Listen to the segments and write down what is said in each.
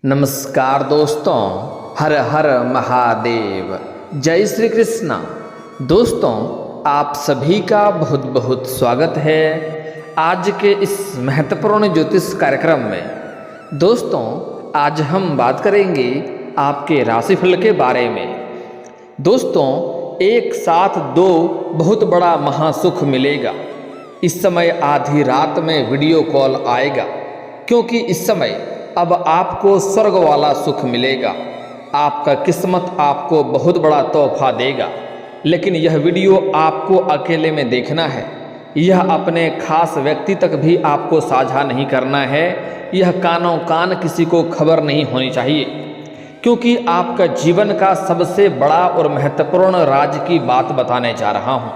नमस्कार दोस्तों, हर हर महादेव, जय श्री कृष्णा। दोस्तों, आप सभी का बहुत बहुत स्वागत है आज के इस महत्वपूर्ण ज्योतिष कार्यक्रम में। दोस्तों, आज हम बात करेंगे आपके राशिफल के बारे में। दोस्तों, एक साथ दो बहुत बड़ा महासुख मिलेगा। इस समय आधी रात में वीडियो कॉल आएगा, क्योंकि इस समय अब आपको स्वर्ग वाला सुख मिलेगा। आपका किस्मत आपको बहुत बड़ा तोहफा देगा, लेकिन यह वीडियो आपको अकेले में देखना है। यह अपने खास व्यक्ति तक भी आपको साझा नहीं करना है। यह कानों कान किसी को खबर नहीं होनी चाहिए, क्योंकि आपका जीवन का सबसे बड़ा और महत्वपूर्ण राज की बात बताने जा रहा हूँ।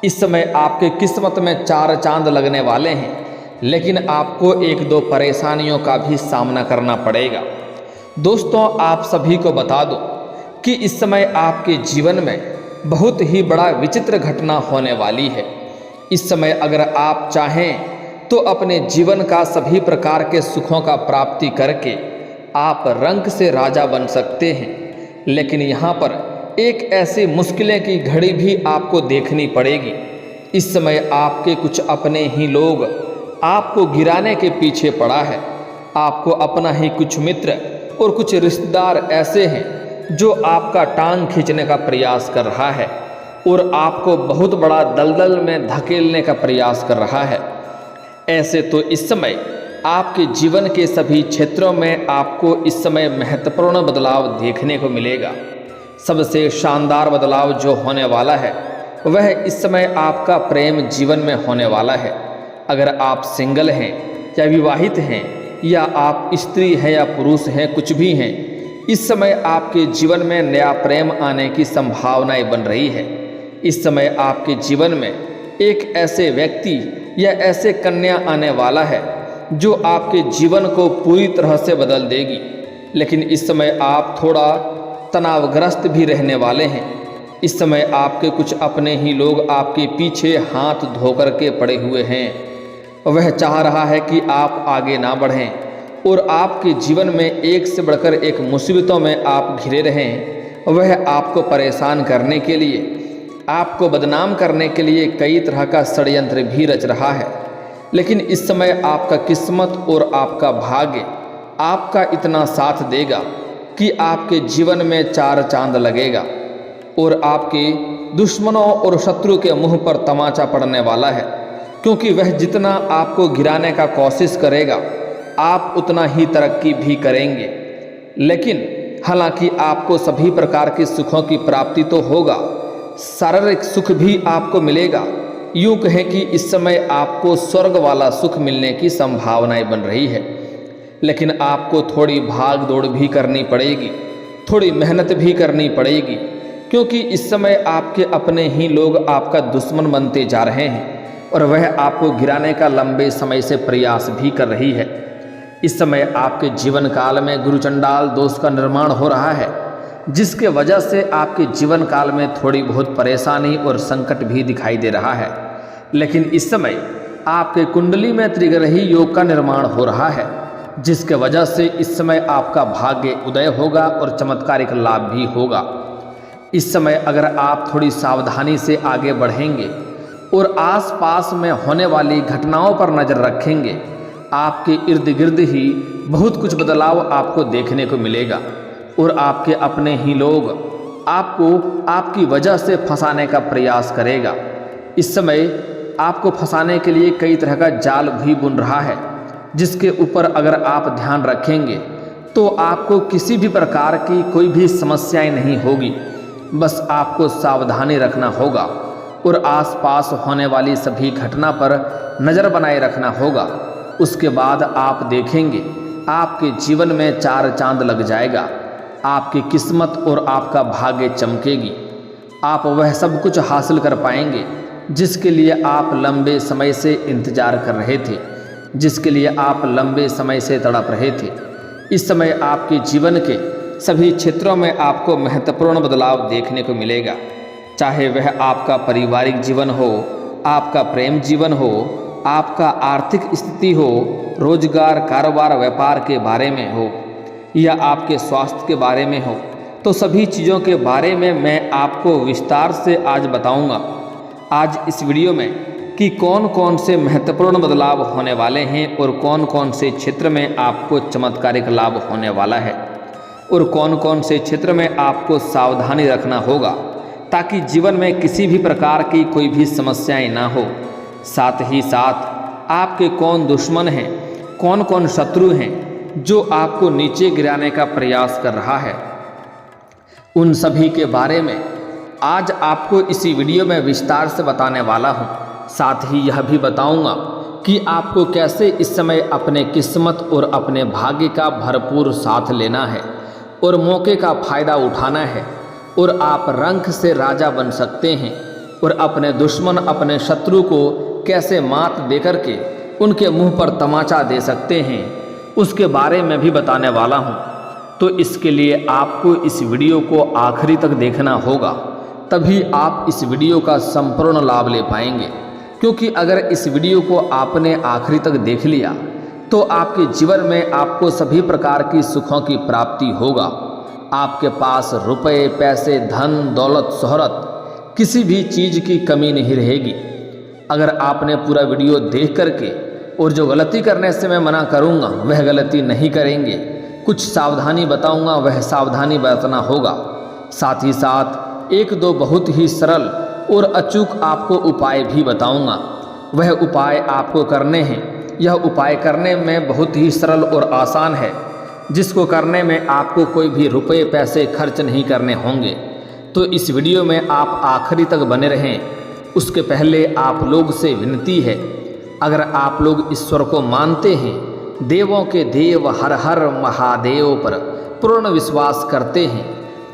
इस समय आपके किस्मत में 4 चांद लगने वाले हैं, लेकिन आपको 1-2 परेशानियों का भी सामना करना पड़ेगा। दोस्तों, आप सभी को बता दूं कि इस समय आपके जीवन में बहुत ही बड़ा विचित्र घटना होने वाली है। इस समय अगर आप चाहें तो अपने जीवन का सभी प्रकार के सुखों का प्राप्ति करके आप रंक से राजा बन सकते हैं, लेकिन यहाँ पर एक ऐसी मुश्किलें की घड़ी भी आपको देखनी पड़ेगी। इस समय आपके कुछ अपने ही लोग आपको गिराने के पीछे पड़ा है। आपको अपना ही कुछ मित्र और कुछ रिश्तेदार ऐसे हैं जो आपका टांग खींचने का प्रयास कर रहा है और आपको बहुत बड़ा दलदल में धकेलने का प्रयास कर रहा है। ऐसे तो इस समय आपके जीवन के सभी क्षेत्रों में आपको इस समय महत्वपूर्ण बदलाव देखने को मिलेगा। सबसे शानदार बदलाव जो होने वाला है वह इस समय आपका प्रेम जीवन में होने वाला है। अगर आप सिंगल हैं या विवाहित हैं, या आप स्त्री हैं या पुरुष हैं, कुछ भी हैं, इस समय आपके जीवन में नया प्रेम आने की संभावनाएं बन रही है। इस समय आपके जीवन में एक ऐसे व्यक्ति या ऐसे कन्या आने वाला है जो आपके जीवन को पूरी तरह से बदल देगी। लेकिन इस समय आप थोड़ा तनावग्रस्त भी रहने वाले हैं। इस समय आपके कुछ अपने ही लोग आपके पीछे हाथ धोकर के पड़े हुए हैं। वह चाह रहा है कि आप आगे ना बढ़ें और आपके जीवन में एक से बढ़कर एक मुसीबतों में आप घिरे रहें। वह आपको परेशान करने के लिए, आपको बदनाम करने के लिए कई तरह का षड्यंत्र भी रच रहा है। लेकिन इस समय आपका किस्मत और आपका भाग्य आपका इतना साथ देगा कि आपके जीवन में 4 चांद लगेगा और आपके दुश्मनों और शत्रु के मुंह पर तमाचा पड़ने वाला है, क्योंकि वह जितना आपको गिराने का कोशिश करेगा आप उतना ही तरक्की भी करेंगे। लेकिन हालांकि आपको सभी प्रकार के सुखों की प्राप्ति तो होगा, शारीरिक सुख भी आपको मिलेगा। यूँ कहें कि इस समय आपको स्वर्ग वाला सुख मिलने की संभावनाएं बन रही है। लेकिन आपको थोड़ी भाग दौड़ भी करनी पड़ेगी, थोड़ी मेहनत भी करनी पड़ेगी, क्योंकि इस समय आपके अपने ही लोग आपका दुश्मन बनते जा रहे हैं और वह आपको गिराने का लंबे समय से प्रयास भी कर रही है। इस समय आपके जीवन काल में गुरुचंडाल दोष का निर्माण हो रहा है, जिसके वजह से आपके जीवन काल में थोड़ी बहुत परेशानी और संकट भी दिखाई दे रहा है। लेकिन इस समय आपके कुंडली में त्रिग्रही योग का निर्माण हो रहा है, जिसके वजह से इस समय आपका भाग्य उदय होगा और चमत्कारिक लाभ भी होगा। इस समय अगर आप थोड़ी सावधानी से आगे बढ़ेंगे और आसपास में होने वाली घटनाओं पर नज़र रखेंगे, आपके इर्द गिर्द ही बहुत कुछ बदलाव आपको देखने को मिलेगा और आपके अपने ही लोग आपको आपकी वजह से फंसाने का प्रयास करेगा। इस समय आपको फंसाने के लिए कई तरह का जाल भी बुन रहा है, जिसके ऊपर अगर आप ध्यान रखेंगे तो आपको किसी भी प्रकार की कोई भी समस्याएं नहीं होगी। बस आपको सावधानी रखना होगा और आसपास होने वाली सभी घटना पर नज़र बनाए रखना होगा। उसके बाद आप देखेंगे आपके जीवन में 4 चांद लग जाएगा। आपकी किस्मत और आपका भाग्य चमकेगी। आप वह सब कुछ हासिल कर पाएंगे जिसके लिए आप लंबे समय से इंतजार कर रहे थे, जिसके लिए आप लंबे समय से तड़प रहे थे। इस समय आपके जीवन के सभी क्षेत्रों में आपको महत्वपूर्ण बदलाव देखने को मिलेगा, चाहे वह आपका पारिवारिक जीवन हो, आपका प्रेम जीवन हो, आपका आर्थिक स्थिति हो, रोजगार, कारोबार, व्यापार के बारे में हो। या आपके स्वास्थ्य के बारे में हो, तो सभी चीज़ों के बारे में मैं आपको विस्तार से आज बताऊंगा। आज इस वीडियो में कि कौन कौन से महत्वपूर्ण बदलाव होने वाले हैं और कौन कौन से क्षेत्र में आपको चमत्कारिक लाभ होने वाला है और कौन कौन से क्षेत्र में आपको सावधानी रखना होगा ताकि जीवन में किसी भी प्रकार की कोई भी समस्याएं ना हो। साथ ही साथ आपके कौन दुश्मन हैं, कौन कौन शत्रु हैं जो आपको नीचे गिराने का प्रयास कर रहा है, उन सभी के बारे में आज आपको इसी वीडियो में विस्तार से बताने वाला हूं। साथ ही यह भी बताऊंगा कि आपको कैसे इस समय अपने किस्मत और अपने भाग्य का भरपूर साथ लेना है और मौके का फायदा उठाना है और आप रंक से राजा बन सकते हैं और अपने दुश्मन, अपने शत्रु को कैसे मात देकर के उनके मुंह पर तमाचा दे सकते हैं, उसके बारे में भी बताने वाला हूं। तो इसके लिए आपको इस वीडियो को आखिरी तक देखना होगा, तभी आप इस वीडियो का संपूर्ण लाभ ले पाएंगे। क्योंकि अगर इस वीडियो को आपने आखिरी तक देख लिया तो आपके जीवन में आपको सभी प्रकार की सुखों की प्राप्ति होगा। आपके पास रुपए, पैसे, धन, दौलत, शोहरत, किसी भी चीज़ की कमी नहीं रहेगी। अगर आपने पूरा वीडियो देख करके और जो गलती करने से मैं मना करूँगा वह गलती नहीं करेंगे, कुछ सावधानी बताऊँगा वह सावधानी बरतना होगा। साथ ही साथ एक दो बहुत ही सरल और अचूक आपको उपाय भी बताऊँगा। वह उपाय आपको करने हैं। यह उपाय करने में बहुत ही सरल और आसान है, जिसको करने में आपको कोई भी रुपए पैसे खर्च नहीं करने होंगे। तो इस वीडियो में आप आखिरी तक बने रहें। उसके पहले आप लोग से विनती है, अगर आप लोग ईश्वर को मानते हैं, देवों के देव हर हर महादेव पर पूर्ण विश्वास करते हैं,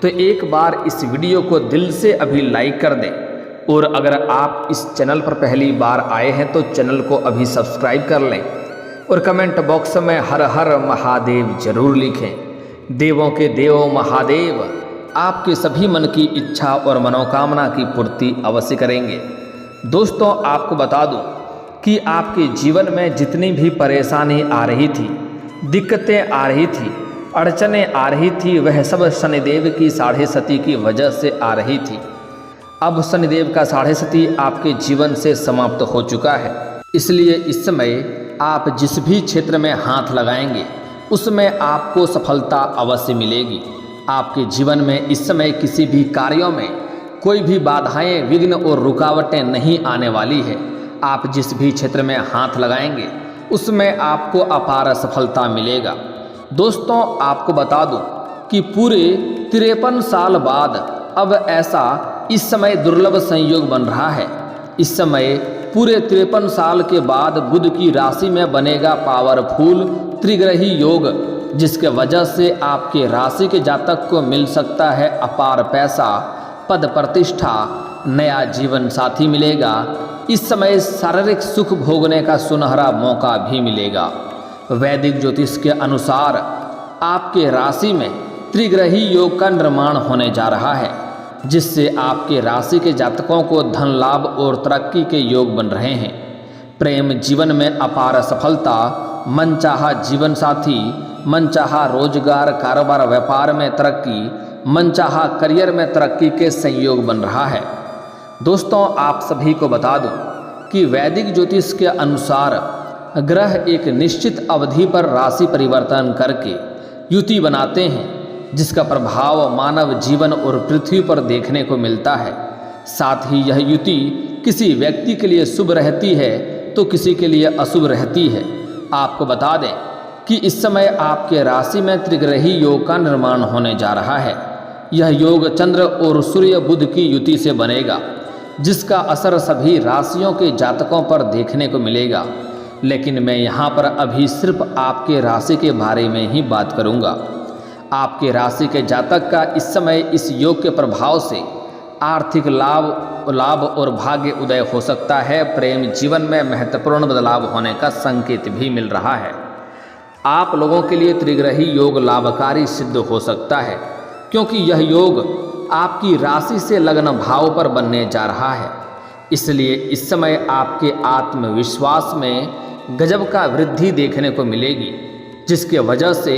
तो एक बार इस वीडियो को दिल से अभी लाइक कर दें। और अगर आप इस चैनल पर पहली बार आए हैं तो चैनल को अभी सब्सक्राइब कर लें और कमेंट बॉक्स में हर हर महादेव जरूर लिखें। देवों के देव महादेव आपके सभी मन की इच्छा और मनोकामना की पूर्ति अवश्य करेंगे। दोस्तों, आपको बता दूं कि आपके जीवन में जितनी भी परेशानी आ रही थी, दिक्कतें आ रही थी, अड़चनें आ रही थी, वह सब शनिदेव की 6.5 की वजह से आ रही थी। अब शनिदेव का 6.5 आपके जीवन से समाप्त हो चुका है। इसलिए इस समय आप जिस भी क्षेत्र में हाथ लगाएंगे उसमें आपको सफलता अवश्य मिलेगी। आपके जीवन में इस समय किसी भी कार्यों में कोई भी बाधाएं, विघ्न और रुकावटें नहीं आने वाली है। आप जिस भी क्षेत्र में हाथ लगाएंगे उसमें आपको अपार सफलता मिलेगा। दोस्तों, आपको बता दूं कि पूरे 53 साल बाद अब ऐसा इस समय दुर्लभ संयोग बन रहा है। इस समय पूरे 53 साल के बाद बुध की राशि में बनेगा पावरफुल त्रिग्रही योग, जिसके वजह से आपके राशि के जातक को मिल सकता है अपार पैसा, पद प्रतिष्ठा, नया जीवन साथी मिलेगा। इस समय शारीरिक सुख भोगने का सुनहरा मौका भी मिलेगा। वैदिक ज्योतिष के अनुसार आपके राशि में त्रिग्रही योग का निर्माण होने जा रहा है, जिससे आपके राशि के जातकों को धन लाभ और तरक्की के योग बन रहे हैं। प्रेम जीवन में अपार सफलता, मनचाहा जीवन साथी, मनचाहा रोजगार, कारोबार व्यापार में तरक्की, मनचाहा करियर में तरक्की के संयोग बन रहा है। दोस्तों, आप सभी को बता दूं कि वैदिक ज्योतिष के अनुसार ग्रह एक निश्चित अवधि पर राशि परिवर्तन करके युति बनाते हैं, जिसका प्रभाव मानव जीवन और पृथ्वी पर देखने को मिलता है। साथ ही यह युति किसी व्यक्ति के लिए शुभ रहती है तो किसी के लिए अशुभ रहती है। आपको बता दें कि इस समय आपके राशि में त्रिग्रही योग का निर्माण होने जा रहा है। यह योग चंद्र और सूर्य बुध की युति से बनेगा, जिसका असर सभी राशियों के जातकों पर देखने को मिलेगा। लेकिन मैं यहाँ पर अभी सिर्फ आपके राशि के बारे में ही बात करूँगा। आपके राशि के जातक का इस समय इस योग के प्रभाव से आर्थिक लाभ और भाग्य उदय हो सकता है। प्रेम जीवन में महत्वपूर्ण बदलाव होने का संकेत भी मिल रहा है। आप लोगों के लिए त्रिग्रही योग लाभकारी सिद्ध हो सकता है, क्योंकि यह योग आपकी राशि से लग्न भाव पर बनने जा रहा है। इसलिए इस समय आपके आत्मविश्वास में गजब का वृद्धि देखने को मिलेगी, जिसके वजह से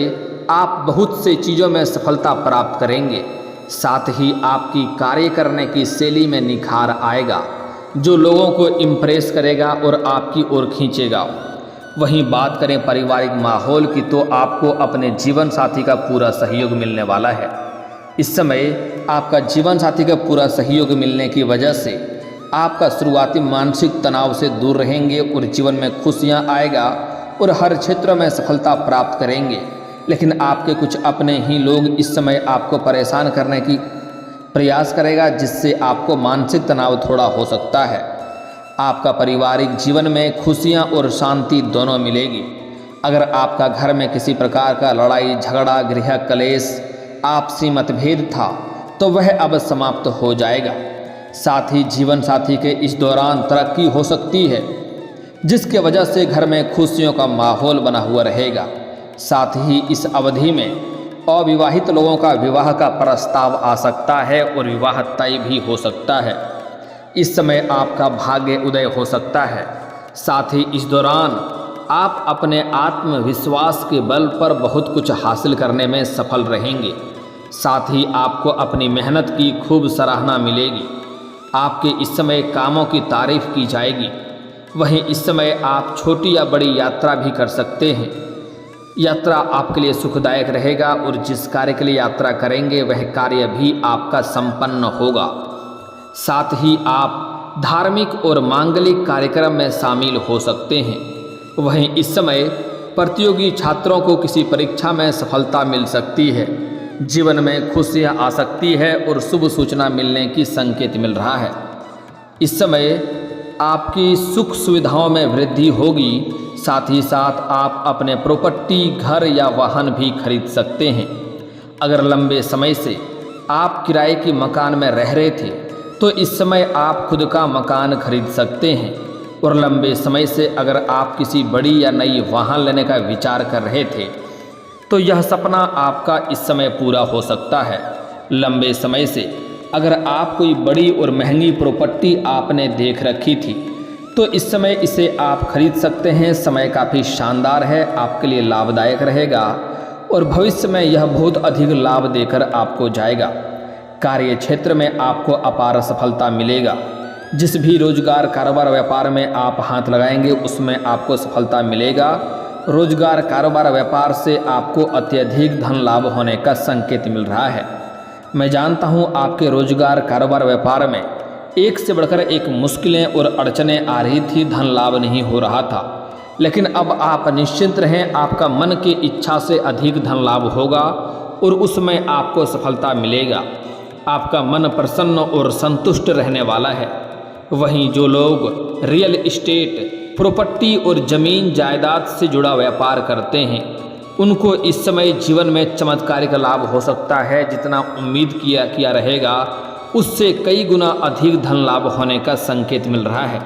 आप बहुत से चीज़ों में सफलता प्राप्त करेंगे। साथ ही आपकी कार्य करने की शैली में निखार आएगा जो लोगों को इम्प्रेस करेगा और आपकी ओर खींचेगा। वहीं बात करें पारिवारिक माहौल की तो आपको अपने जीवन साथी का पूरा सहयोग मिलने वाला है। इस समय आपका जीवन साथी का पूरा सहयोग मिलने की वजह से आपका शुरुआती मानसिक तनाव से दूर रहेंगे और जीवन में खुशियां आएगा और हर क्षेत्र में सफलता प्राप्त करेंगे। लेकिन आपके कुछ अपने ही लोग इस समय आपको परेशान करने की प्रयास करेगा जिससे आपको मानसिक तनाव थोड़ा हो सकता है। आपका पारिवारिक जीवन में खुशियां और शांति दोनों मिलेगी। अगर आपका घर में किसी प्रकार का लड़ाई झगड़ा गृह कलेश आपसी मतभेद था तो वह अब समाप्त हो जाएगा। साथ ही जीवन साथी के इस दौरान तरक्की हो सकती है जिसके वजह से घर में खुशियों का माहौल बना हुआ रहेगा। साथ ही इस अवधि में अविवाहित लोगों का विवाह का प्रस्ताव आ सकता है और विवाह तय भी हो सकता है। इस समय आपका भाग्य उदय हो सकता है। साथ ही इस दौरान आप अपने आत्मविश्वास के बल पर बहुत कुछ हासिल करने में सफल रहेंगे। साथ ही आपको अपनी मेहनत की खूब सराहना मिलेगी। आपके इस समय कामों की तारीफ की जाएगी। वहीं इस समय आप छोटी या बड़ी यात्रा भी कर सकते हैं। यात्रा आपके लिए सुखदायक रहेगा और जिस कार्य के लिए यात्रा करेंगे वह कार्य भी आपका संपन्न होगा। साथ ही आप धार्मिक और मांगलिक कार्यक्रम में शामिल हो सकते हैं। वहीं इस समय प्रतियोगी छात्रों को किसी परीक्षा में सफलता मिल सकती है। जीवन में खुशियां आ सकती है और शुभ सूचना मिलने की संकेत मिल रहा है। इस समय आपकी सुख सुविधाओं में वृद्धि होगी। साथ ही साथ आप अपने प्रॉपर्टी घर या वाहन भी खरीद सकते हैं। अगर लंबे समय से आप किराए के मकान में रह रहे थे तो इस समय आप खुद का मकान खरीद सकते हैं। और लंबे समय से अगर आप किसी बड़ी या नई वाहन लेने का विचार कर रहे थे तो यह सपना आपका इस समय पूरा हो सकता है। लंबे समय से अगर आप कोई बड़ी और महंगी प्रॉपर्टी आपने देख रखी थी तो इस समय इसे आप खरीद सकते हैं। समय काफ़ी शानदार है, आपके लिए लाभदायक रहेगा और भविष्य में यह बहुत अधिक लाभ देकर आपको जाएगा। कार्य क्षेत्र में आपको अपार सफलता मिलेगा। जिस भी रोजगार कारोबार व्यापार में आप हाथ लगाएंगे उसमें आपको सफलता मिलेगा। रोजगार कारोबार व्यापार से आपको अत्यधिक धन लाभ होने का संकेत मिल रहा है। मैं जानता हूं आपके रोजगार कारोबार व्यापार में एक से बढ़कर एक मुश्किलें और अड़चनें आ रही थी, धन लाभ नहीं हो रहा था। लेकिन अब आप निश्चिंत रहें, आपका मन की इच्छा से अधिक धन लाभ होगा और उसमें आपको सफलता मिलेगा। आपका मन प्रसन्न और संतुष्ट रहने वाला है। वहीं जो लोग रियल एस्टेट प्रॉपर्टी और ज़मीन जायदाद से जुड़ा व्यापार करते हैं उनको इस समय जीवन में चमत्कारिक लाभ हो सकता है। जितना उम्मीद किया रहेगा उससे कई गुना अधिक धन लाभ होने का संकेत मिल रहा है,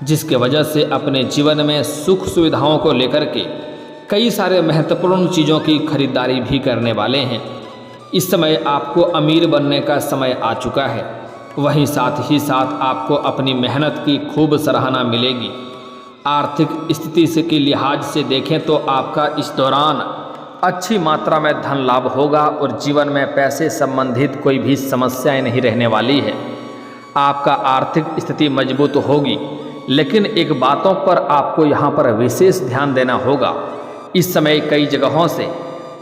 जिसके वजह से अपने जीवन में सुख सुविधाओं को लेकर के कई सारे महत्वपूर्ण चीज़ों की खरीदारी भी करने वाले हैं। इस समय आपको अमीर बनने का समय आ चुका है। वहीं साथ ही साथ आपको अपनी मेहनत की खूब सराहना मिलेगी। आर्थिक स्थिति से के लिहाज से देखें तो आपका इस दौरान अच्छी मात्रा में धन लाभ होगा और जीवन में पैसे संबंधित कोई भी समस्याएं नहीं रहने वाली है। आपका आर्थिक स्थिति मजबूत होगी, लेकिन एक बातों पर आपको यहाँ पर विशेष ध्यान देना होगा। इस समय कई जगहों से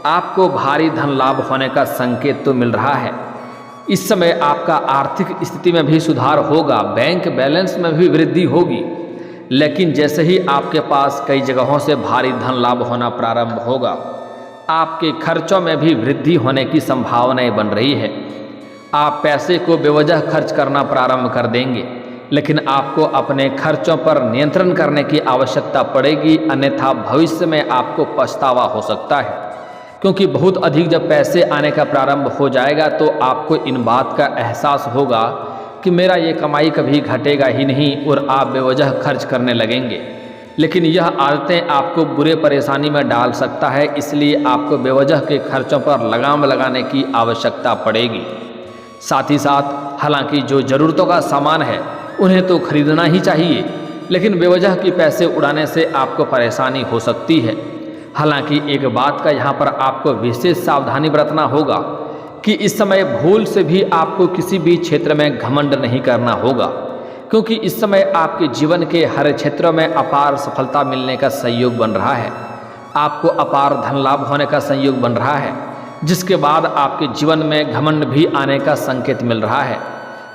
आपको भारी धन लाभ होने का संकेत तो मिल रहा है। इस समय आपका आर्थिक स्थिति में भी सुधार होगा, बैंक बैलेंस में भी वृद्धि होगी। लेकिन जैसे ही आपके पास कई जगहों से भारी धन लाभ होना प्रारंभ होगा, आपके खर्चों में भी वृद्धि होने की संभावनाएं बन रही है। आप पैसे को बेवजह खर्च करना प्रारंभ कर देंगे, लेकिन आपको अपने खर्चों पर नियंत्रण करने की आवश्यकता पड़ेगी, अन्यथा भविष्य में आपको पछतावा हो सकता है। क्योंकि बहुत अधिक जब पैसे आने का प्रारंभ हो जाएगा तो आपको इन बात का एहसास होगा कि मेरा ये कमाई कभी घटेगा ही नहीं और आप बेवजह खर्च करने लगेंगे। लेकिन यह आदतें आपको बुरे परेशानी में डाल सकता है, इसलिए आपको बेवजह के खर्चों पर लगाम लगाने की आवश्यकता पड़ेगी। साथ ही साथ हालांकि जो ज़रूरतों का सामान है उन्हें तो खरीदना ही चाहिए, लेकिन बेवजह के पैसे उड़ाने से आपको परेशानी हो सकती है। हालांकि एक बात का यहाँ पर आपको विशेष सावधानी बरतना होगा कि इस समय भूल से भी आपको किसी भी क्षेत्र में घमंड नहीं करना होगा, क्योंकि इस समय आपके जीवन के हर क्षेत्रों में अपार सफलता मिलने का संयोग बन रहा है। आपको अपार धन लाभ होने का संयोग बन रहा है, जिसके बाद आपके जीवन में घमंड भी आने का संकेत मिल रहा है।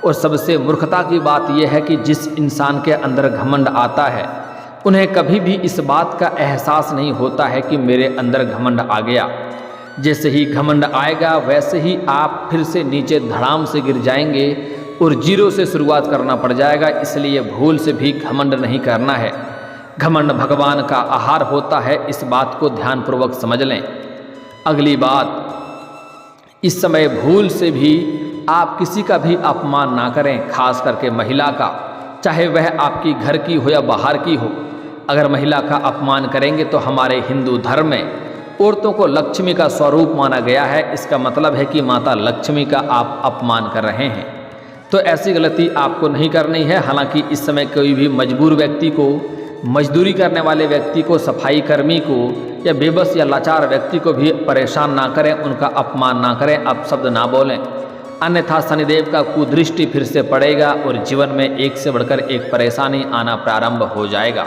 और सबसे मूर्खता की बात यह है कि जिस इंसान के अंदर घमंड आता है उन्हें कभी भी इस बात का एहसास नहीं होता है कि मेरे अंदर घमंड आ गया। जैसे ही घमंड आएगा वैसे ही आप फिर से नीचे धड़ाम से गिर जाएंगे और जीरो से शुरुआत करना पड़ जाएगा। इसलिए भूल से भी घमंड नहीं करना है। घमंड भगवान का आहार होता है, इस बात को ध्यानपूर्वक समझ लें। अगली बात, इस समय भूल से भी आप किसी का भी अपमान ना करें, खास करके महिला का, चाहे वह आपकी घर की हो या बाहर की हो। अगर महिला का अपमान करेंगे तो हमारे हिंदू धर्म में औरतों को लक्ष्मी का स्वरूप माना गया है। इसका मतलब है कि माता लक्ष्मी का आप अपमान कर रहे हैं। तो ऐसी गलती आपको नहीं करनी है। हालांकि इस समय कोई भी मजबूर व्यक्ति को, मजदूरी करने वाले व्यक्ति को, सफाई कर्मी को या बेबस या लाचार व्यक्ति को भी परेशान ना करें, उनका अपमान ना करें, अपशब्द ना बोलें, अन्यथा शनिदेव का कुदृष्टि फिर से पड़ेगा और जीवन में एक से बढ़कर एक परेशानी आना प्रारंभ हो जाएगा।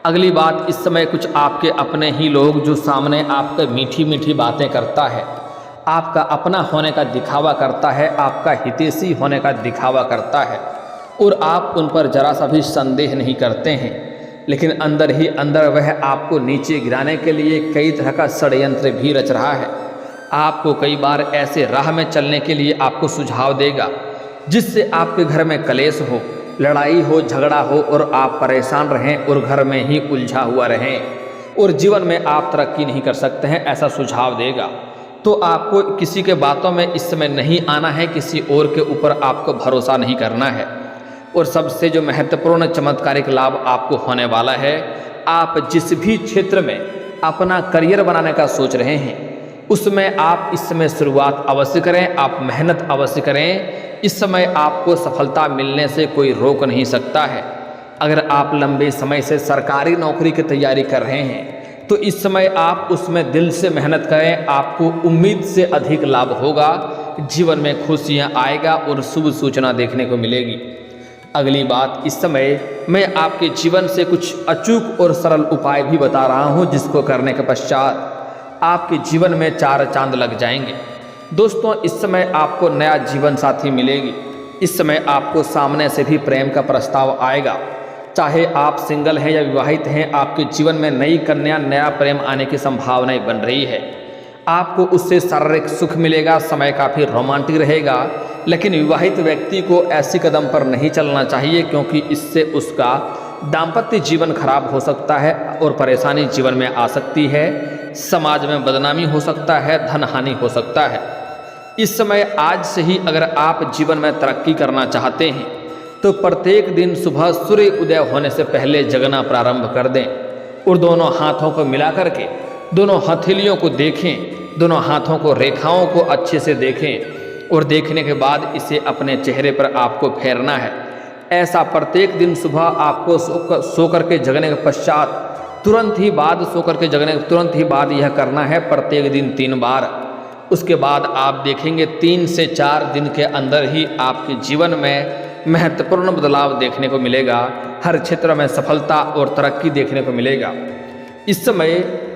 अगली बात, इस समय कुछ आपके अपने ही लोग जो सामने आपके मीठी मीठी बातें करता है, आपका अपना होने का दिखावा करता है, आपका हितैषी होने का दिखावा करता है और आप उन पर जरा सा भी संदेह नहीं करते हैं, लेकिन अंदर ही अंदर वह आपको नीचे गिराने के लिए कई तरह का षड्यंत्र भी रच रहा है। आपको कई बार ऐसे राह में चलने के लिए आपको सुझाव देगा जिससे आपके घर में कलेश हो, लड़ाई हो, झगड़ा हो और आप परेशान रहें और घर में ही उलझा हुआ रहें और जीवन में आप तरक्की नहीं कर सकते हैं, ऐसा सुझाव देगा। तो आपको किसी के बातों में इस समय नहीं आना है, किसी और के ऊपर आपको भरोसा नहीं करना है। और सबसे जो महत्वपूर्ण चमत्कारिक लाभ आपको होने वाला है, आप जिस भी क्षेत्र में अपना करियर बनाने का सोच रहे हैं उसमें आप इस समय शुरुआत अवश्य करें, आप मेहनत अवश्य करें। इस समय आपको सफलता मिलने से कोई रोक नहीं सकता है। अगर आप लंबे समय से सरकारी नौकरी की तैयारी कर रहे हैं तो इस समय आप उसमें दिल से मेहनत करें, आपको उम्मीद से अधिक लाभ होगा, जीवन में खुशियां आएगा और शुभ सूचना देखने को मिलेगी। अगली बात, इस समय मैं आपके जीवन से कुछ अचूक और सरल उपाय भी बता रहा हूं, जिसको करने के पश्चात आपके जीवन में चार चांद लग जाएंगे। दोस्तों, इस समय आपको नया जीवन साथी मिलेगी। इस समय आपको सामने से भी प्रेम का प्रस्ताव आएगा। चाहे आप सिंगल हैं या विवाहित हैं, आपके जीवन में नई कन्या, नया प्रेम आने की संभावनाएं बन रही है। आपको उससे शारीरिक सुख मिलेगा, समय काफ़ी रोमांटिक रहेगा। लेकिन विवाहित व्यक्ति को ऐसी कदम पर नहीं चलना चाहिए, क्योंकि इससे उसका दाम्पत्य जीवन खराब हो सकता है और परेशानी जीवन में आ सकती है। समाज में बदनामी हो सकता है, धन हानि हो सकता है। इस समय आज से ही अगर आप जीवन में तरक्की करना चाहते हैं तो प्रत्येक दिन सुबह सूर्य उदय होने से पहले जगना प्रारंभ कर दें और दोनों हाथों को मिला करके दोनों हथेलियों को देखें, दोनों हाथों को, रेखाओं को अच्छे से देखें और देखने के बाद इसे अपने चेहरे पर आपको फेरना है। ऐसा प्रत्येक दिन सुबह आपको सो करके जगने के पश्चात तुरंत ही बाद यह करना है, प्रत्येक दिन 3 बार। उसके बाद आप देखेंगे 3 से 4 दिन के अंदर ही आपके जीवन में महत्वपूर्ण बदलाव देखने को मिलेगा। हर क्षेत्र में सफलता और तरक्की देखने को मिलेगा। इस समय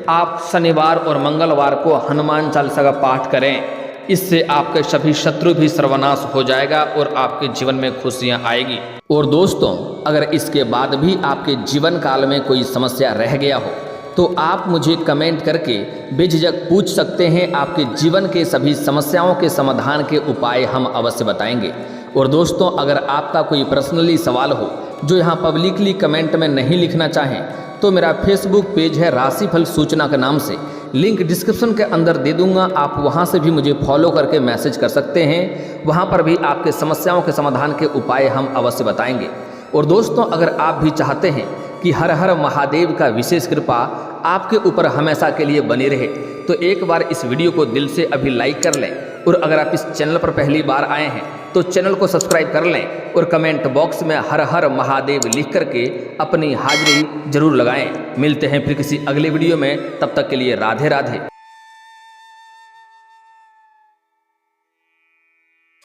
आप शनिवार और मंगलवार को हनुमान चालीसा का पाठ करें, इससे आपके सभी शत्रु भी सर्वनाश हो जाएगा और आपके जीवन में खुशियां आएगी। और दोस्तों, अगर इसके बाद भी आपके जीवन काल में कोई समस्या रह गया हो तो आप मुझे कमेंट करके बेझिझक पूछ सकते हैं। आपके जीवन के सभी समस्याओं के समाधान के उपाय हम अवश्य बताएंगे। और दोस्तों, अगर आपका कोई पर्सनली सवाल हो जो यहाँ पब्लिकली कमेंट में नहीं लिखना चाहें तो मेरा फेसबुक पेज है राशिफल सूचना के नाम से, लिंक डिस्क्रिप्शन के अंदर दे दूंगा। आप वहां से भी मुझे फॉलो करके मैसेज कर सकते हैं। वहां पर भी आपके समस्याओं के समाधान के उपाय हम अवश्य बताएंगे। और दोस्तों, अगर आप भी चाहते हैं कि हर हर महादेव का विशेष कृपा आपके ऊपर हमेशा के लिए बनी रहे तो एक बार इस वीडियो को दिल से अभी लाइक कर लें और अगर आप इस चैनल पर पहली बार आए हैं तो चैनल को सब्सक्राइब कर लें और कमेंट बॉक्स में हर हर महादेव लिख करके अपनी हाजिरी जरूर लगाएं। मिलते हैं फिर किसी अगले वीडियो में, तब तक के लिए राधे राधे।